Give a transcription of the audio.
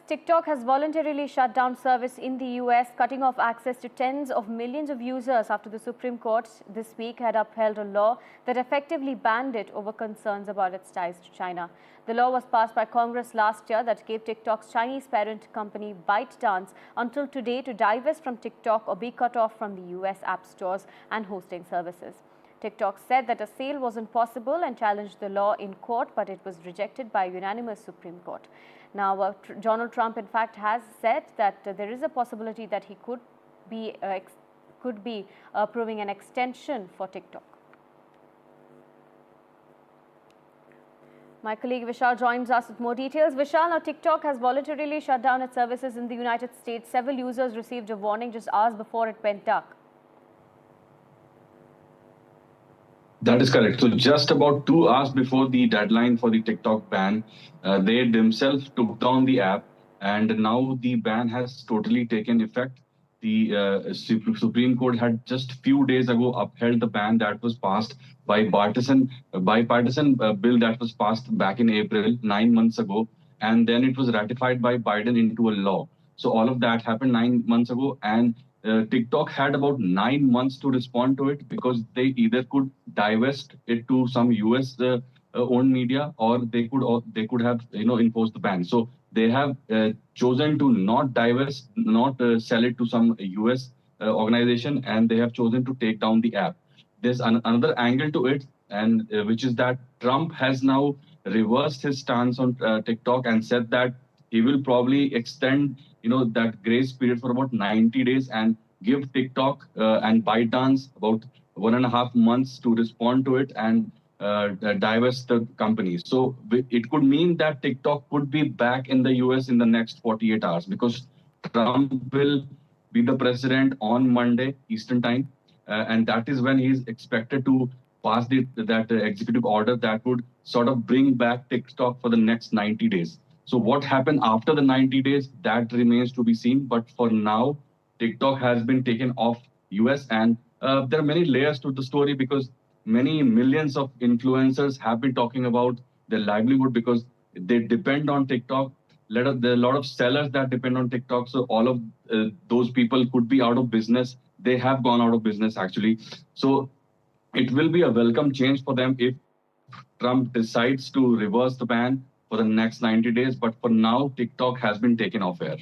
TikTok has voluntarily shut down service in the US, cutting off access to tens of millions of users after the Supreme Court this week had upheld a law that effectively banned it over concerns about its ties to China. The law was passed by Congress last year that gave TikTok's Chinese parent company ByteDance until today to divest from TikTok or be cut off from the US app stores and hosting services. TikTok said that a sale wasn't possible and challenged the law in court, but it was rejected by a unanimous Supreme Court. Now, Donald Trump, in fact, has said that there is a possibility that he could be approving an extension for TikTok. My colleague Vishal joins us with more details. Vishal, now TikTok has voluntarily shut down its services in the United States. Several users received a warning just hours before it went dark. That is correct. So just about 2 hours before the deadline for the TikTok ban, they themselves took down the app, and now the ban has totally taken effect. The Supreme Court had just a few days ago upheld the ban that was passed by bipartisan bill that was passed back in April, 9 months ago, and then it was ratified by Biden into a law. So all of that happened 9 months ago, and TikTok had about 9 months to respond to it because they either could divest it to some US owned media, or they could have imposed the ban. So they have chosen to not divest, not sell it to some US organization, and they have chosen to take down the app. There's another angle to it, and which is that Trump has now reversed his stance on TikTok and said that he will probably extend that grace period for about 90 days and give TikTok and ByteDance about 1.5 months to respond to it and divest the company. So it could mean that TikTok could be back in the US in the next 48 hours because Trump will be the president on Monday Eastern time. And that is when he's expected to pass that executive order that would sort of bring back TikTok for the next 90 days. So what happened after the 90 days, that remains to be seen. But for now, TikTok has been taken off US, and there are many layers to the story because many millions of influencers have been talking about their livelihood because they depend on TikTok. There are a lot of sellers that depend on TikTok. So all of those people could be out of business. They have gone out of business, actually. So it will be a welcome change for them if Trump decides to reverse the ban for the next 90 days. But for now, TikTok has been taken off air.